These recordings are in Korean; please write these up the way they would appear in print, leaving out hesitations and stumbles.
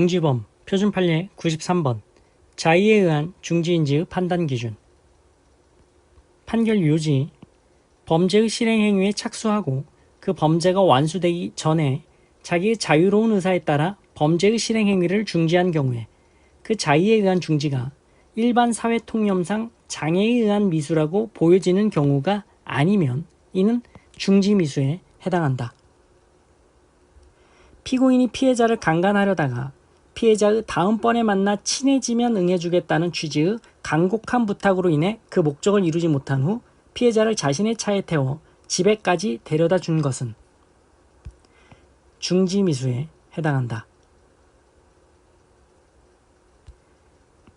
중지범 표준 판례 93번 자의에 의한 중지인지의 판단 기준. 판결 요지: 범죄의 실행 행위에 착수하고 그 범죄가 완수되기 전에 자기의 자유로운 의사에 따라 범죄의 실행 행위를 중지한 경우에 그 자의에 의한 중지가 일반 사회 통념상 장애에 의한 미수라고 보여지는 경우가 아니면 이는 중지 미수에 해당한다. 피고인이 피해자를 강간하려다가 피해자의 다음번에 만나 친해지면 응해주겠다는 취지의 간곡한 부탁으로 인해 그 목적을 이루지 못한 후 피해자를 자신의 차에 태워 집에까지 데려다 준 것은 중지 미수에 해당한다.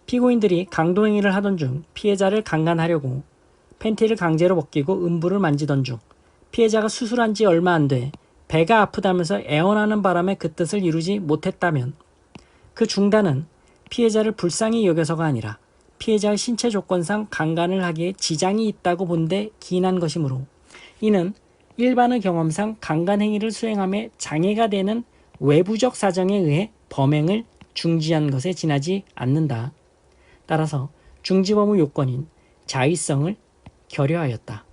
피고인들이 강도행위를 하던 중 피해자를 강간하려고 팬티를 강제로 벗기고 음부를 만지던 중 피해자가 수술한 지 얼마 안 돼 배가 아프다면서 애원하는 바람에 그 뜻을 이루지 못했다면 그 중단은 피해자를 불쌍히 여겨서가 아니라 피해자의 신체 조건상 강간을 하기에 지장이 있다고 본데 기인한 것이므로 이는 일반의 경험상 강간 행위를 수행함에 장애가 되는 외부적 사정에 의해 범행을 중지한 것에 지나지 않는다. 따라서 중지범의 요건인 자의성을 결여하였다.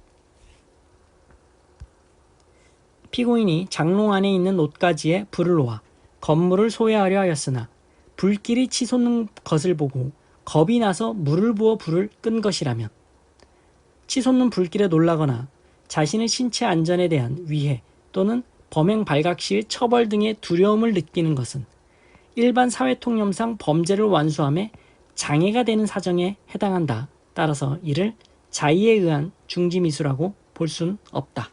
피고인이 장롱 안에 있는 옷가지에 불을 놓아 건물을 소외하려 하였으나 불길이 치솟는 것을 보고 겁이 나서 물을 부어 불을 끈 것이라면 치솟는 불길에 놀라거나 자신의 신체 안전에 대한 위해 또는 범행 발각 시의 처벌 등의 두려움을 느끼는 것은 일반 사회통념상 범죄를 완수함에 장애가 되는 사정에 해당한다. 따라서 이를 자의에 의한 중지미수라고 볼 수는 없다.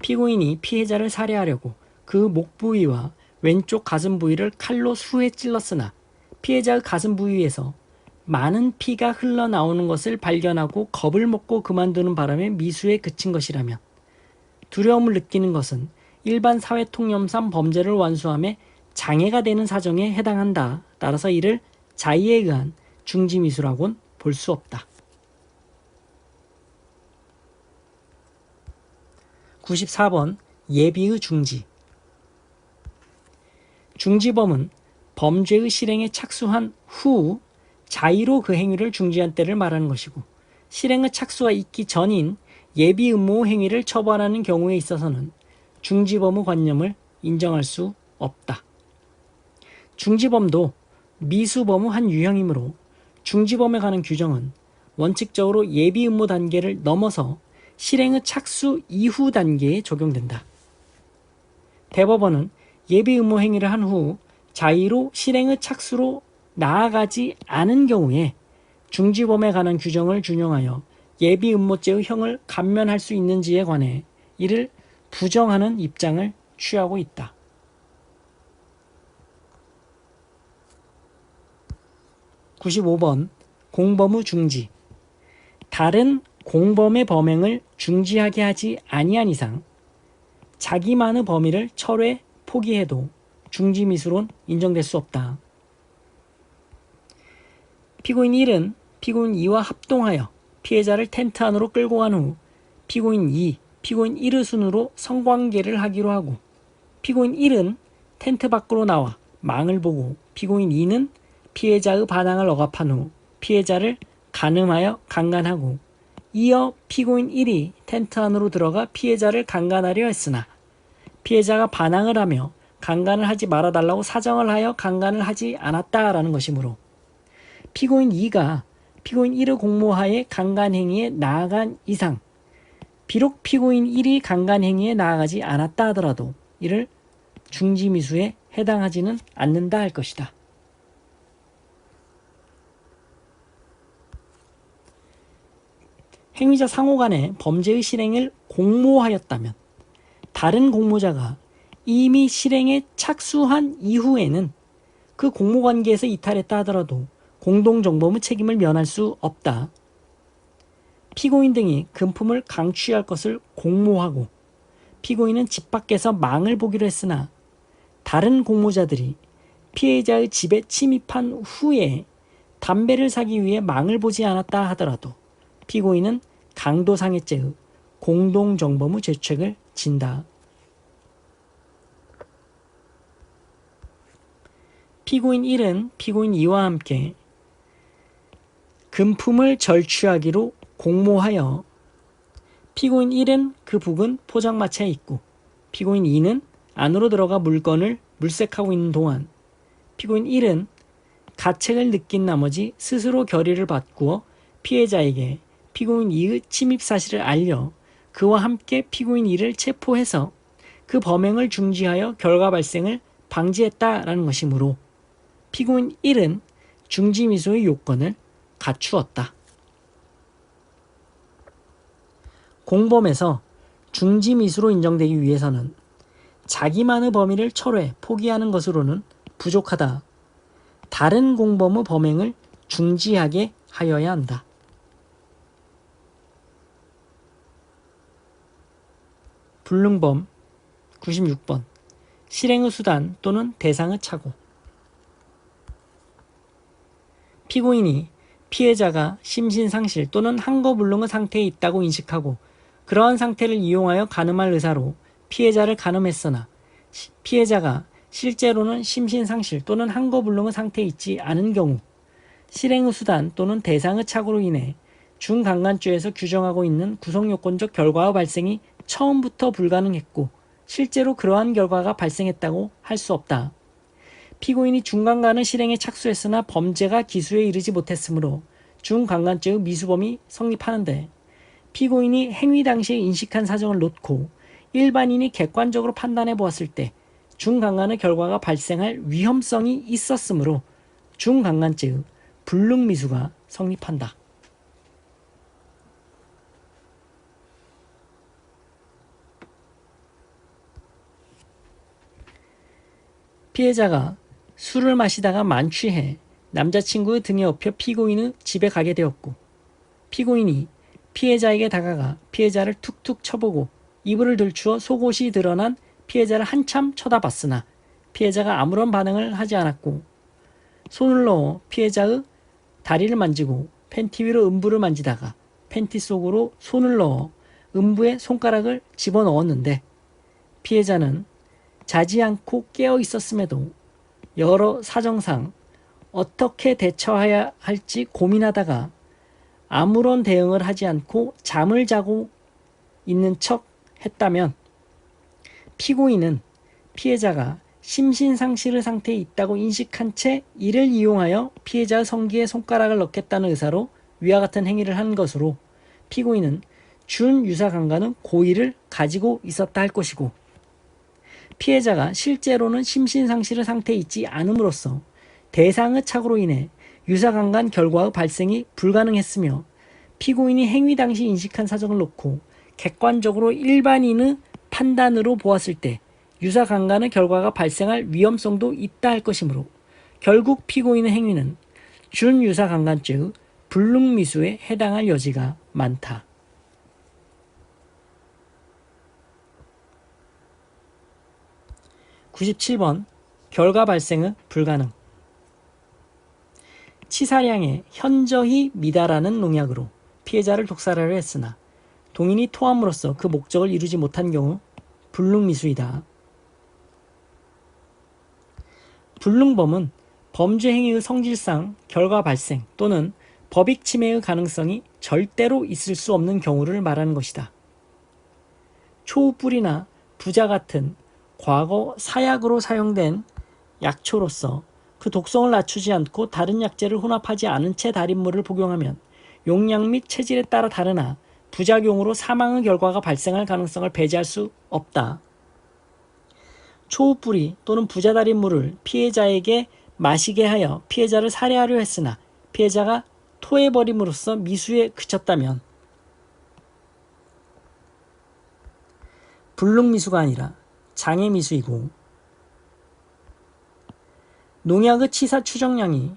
피고인이 피해자를 살해하려고 그 목 부위와 왼쪽 가슴 부위를 칼로 수에 찔렀으나 피해자의 가슴 부위에서 많은 피가 흘러나오는 것을 발견하고 겁을 먹고 그만두는 바람에 미수에 그친 것이라면 두려움을 느끼는 것은 일반 사회통념상 범죄를 완수함에 장애가 되는 사정에 해당한다. 따라서 이를 자의에 의한 중지미수라고는 볼 수 없다. 94번 예비의 중지. 중지범은 범죄의 실행에 착수한 후 자의로 그 행위를 중지한 때를 말하는 것이고 실행의 착수가 있기 전인 예비 음모 행위를 처벌하는 경우에 있어서는 중지범의 관념을 인정할 수 없다. 중지범도 미수범의 한 유형이므로 중지범에 관한 규정은 원칙적으로 예비 음모 단계를 넘어서 실행의 착수 이후 단계에 적용된다. 대법원은 예비 음모 행위를 한 후 자의로 실행의 착수로 나아가지 않은 경우에 중지범에 관한 규정을 준용하여 예비 음모죄의 형을 감면할 수 있는지에 관해 이를 부정하는 입장을 취하고 있다. (95번) 공범의 중지. 다른 공범의 범행을 중지하게 하지 아니한 이상 자기만의 범위를 철회, 포기해도 중지미수론 인정될 수 없다. 피고인 1은 피고인 2와 합동하여 피해자를 텐트 안으로 끌고 간 후 피고인 2, 피고인 1의 순으로 성관계를 하기로 하고 피고인 1은 텐트 밖으로 나와 망을 보고 피고인 2는 피해자의 반항을 억압한 후 피해자를 간음하여 강간하고 이어 피고인 1이 텐트 안으로 들어가 피해자를 강간하려 했으나 피해자가 반항을 하며 강간을 하지 말아달라고 사정을 하여 강간을 하지 않았다라는 것이므로 피고인 2가 피고인 1의 공모하에 강간 행위에 나아간 이상 비록 피고인 1이 강간 행위에 나아가지 않았다 하더라도 이를 중지미수에 해당하지는 않는다 할 것이다. 행위자 상호 간에 범죄의 실행을 공모하였다면 다른 공모자가 이미 실행에 착수한 이후에는 그 공모관계에서 이탈했다 하더라도 공동정범의 책임을 면할 수 없다. 피고인 등이 금품을 강취할 것을 공모하고 피고인은 집 밖에서 망을 보기로 했으나 다른 공모자들이 피해자의 집에 침입한 후에 담배를 사기 위해 망을 보지 않았다 하더라도 피고인은 강도상해죄의 공동정범의 죄책을 진다. 피고인 1은 피고인 2와 함께 금품을 절취하기로 공모하여 피고인 1은 그 북은 포장마차에 있고 피고인 2는 안으로 들어가 물건을 물색하고 있는 동안 피고인 1은 가책을 느낀 나머지 스스로 결의를 바꾸어 피해자에게 피고인 2의 침입 사실을 알려 그와 함께 피고인 2를 체포해서 그 범행을 중지하여 결과 발생을 방지했다라는 것이므로 피고인 1은 중지미수의 요건을 갖추었다. 공범에서 중지미수로 인정되기 위해서는 자기만의 범위를 철회, 포기하는 것으로는 부족하다. 다른 공범의 범행을 중지하게 하여야 한다. 불능범 96번 실행의 수단 또는 대상의 착오. 피고인이 피해자가 심신상실 또는 항거불능의 상태에 있다고 인식하고 그러한 상태를 이용하여 간음할 의사로 피해자를 간음했으나 피해자가 실제로는 심신상실 또는 항거불능의 상태에 있지 않은 경우 실행의 수단 또는 대상의 착오로 인해 중강간죄에서 규정하고 있는 구성요건적 결과의 발생이 처음부터 불가능했고 실제로 그러한 결과가 발생했다고 할 수 없다. 피고인이 중강간의 실행에 착수했으나 범죄가 기수에 이르지 못했으므로 중강간죄의 미수범이 성립하는데 피고인이 행위 당시에 인식한 사정을 놓고 일반인이 객관적으로 판단해 보았을 때 중강간의 결과가 발생할 위험성이 있었으므로 중강간죄의 불능미수가 성립한다. 피해자가 술을 마시다가 만취해 남자친구의 등에 업혀 피고인의 집에 가게 되었고 피고인이 피해자에게 다가가 피해자를 툭툭 쳐보고 이불을 들추어 속옷이 드러난 피해자를 한참 쳐다봤으나 피해자가 아무런 반응을 하지 않았고 손을 넣어 피해자의 다리를 만지고 팬티 위로 음부를 만지다가 팬티 속으로 손을 넣어 음부에 손가락을 집어넣었는데 피해자는 자지 않고 깨어 있었음에도 여러 사정상 어떻게 대처해야 할지 고민하다가 아무런 대응을 하지 않고 잠을 자고 있는 척 했다면 피고인은 피해자가 심신상실의 상태에 있다고 인식한 채 이를 이용하여 피해자의 성기에 손가락을 넣겠다는 의사로 위와 같은 행위를 한 것으로 피고인은 준유사강간의 고의를 가지고 있었다 할 것이고 피해자가 실제로는 심신상실의 상태에 있지 않음으로써 대상의 착오로 인해 유사강간 결과의 발생이 불가능했으며 피고인이 행위 당시 인식한 사정을 놓고 객관적으로 일반인의 판단으로 보았을 때 유사강간의 결과가 발생할 위험성도 있다 할 것이므로 결국 피고인의 행위는 준유사강간죄의 불능미수에 해당할 여지가 많다. 97번 결과 발생의 불가능. 치사량에 현저히 미달하는 농약으로 피해자를 독살하려 했으나 동인이 토함으로써 그 목적을 이루지 못한 경우 불능미수이다. 불능범은 범죄 행위의 성질상 결과 발생 또는 법익 침해의 가능성이 절대로 있을 수 없는 경우를 말하는 것이다. 초우불이나 부자 같은 과거 사약으로 사용된 약초로서 그 독성을 낮추지 않고 다른 약재를 혼합하지 않은 채 달인물을 복용하면 용량 및 체질에 따라 다르나 부작용으로 사망의 결과가 발생할 가능성을 배제할 수 없다. 초우뿌리 또는 부자 달인물을 피해자에게 마시게 하여 피해자를 살해하려 했으나 피해자가 토해버림으로써 미수에 그쳤다면 불능미수가 아니라 장애미수이고 농약의 치사 추정량이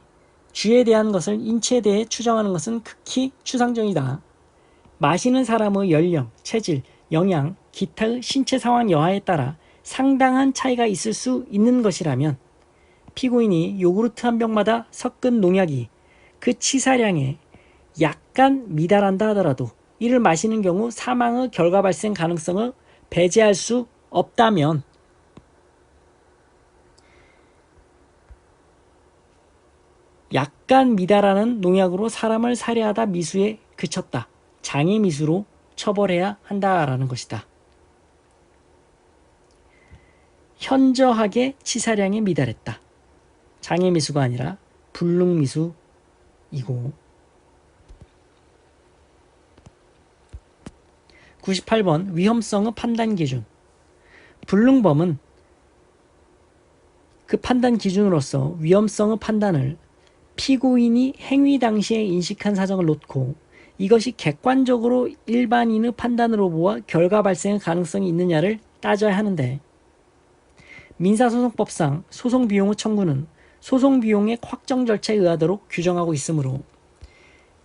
쥐에 대한 것을 인체에 대해 추정하는 것은 극히 추상적이다. 마시는 사람의 연령, 체질, 영양, 기타의 신체 상황 여하에 따라 상당한 차이가 있을 수 있는 것이라면 피고인이 요구르트 한 병마다 섞은 농약이 그 치사량에 약간 미달한다 하더라도 이를 마시는 경우 사망의 결과 발생 가능성을 배제할 수 없다면 약간 미다라는 농약으로 사람을 살해하다 미수에 그쳤다. 장애 미수로 처벌해야 한다라는 것이다. 현저하게 치사량에 미달했다. 장애 미수가 아니라 불능 미수이고 98번 위험성의 판단 기준. 불능범은 그 판단 기준으로서 위험성의 판단을 피고인이 행위 당시에 인식한 사정을 놓고 이것이 객관적으로 일반인의 판단으로 보아 결과 발생의 가능성이 있느냐를 따져야 하는데 민사소송법상 소송비용의 청구는 소송비용의 확정 절차에 의하도록 규정하고 있으므로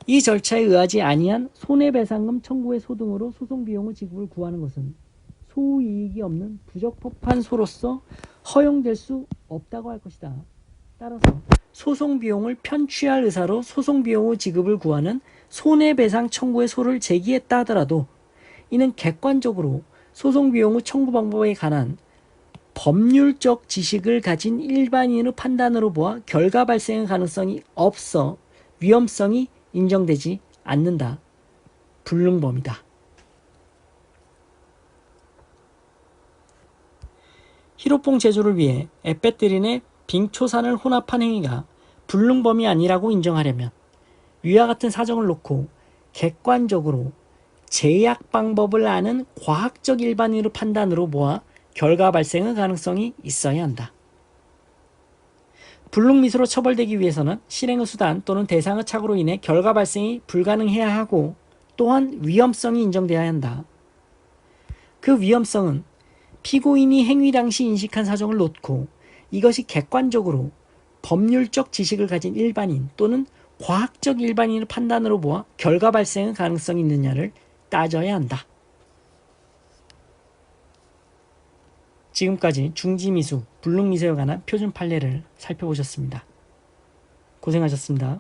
이 절차에 의하지 아니한 손해배상금 청구의 소등으로 소송비용의 지급을 구하는 것은 소이익이 없는 부적법한소로서 허용될 수 없다고 할 것이다. 따라서 소송비용을 편취할 의사로 소송비용의 지급을 구하는 손해배상 청구의 소를 제기했다 하더라도 이는 객관적으로 소송비용의 청구 방법에 관한 법률적 지식을 가진 일반인의 판단으로 보아 결과 발생의 가능성이 없어 위험성이 인정되지 않는다. 불능범이다. 히로뽕 제조를 위해 에페트린의 빙초산을 혼합한 행위가 불능범이 아니라고 인정하려면 위와 같은 사정을 놓고 객관적으로 제약 방법을 아는 과학적 일반인의 판단으로 보아 결과 발생의 가능성이 있어야 한다. 불능미수로 처벌되기 위해서는 실행의 수단 또는 대상의 착오로 인해 결과 발생이 불가능해야 하고 또한 위험성이 인정되어야 한다. 그 위험성은 피고인이 행위 당시 인식한 사정을 놓고 이것이 객관적으로 법률적 지식을 가진 일반인 또는 과학적 일반인의 판단으로 보아 결과 발생의 가능성이 있느냐를 따져야 한다. 지금까지 중지미수, 불능미수에 관한 표준 판례를 살펴보셨습니다. 고생하셨습니다.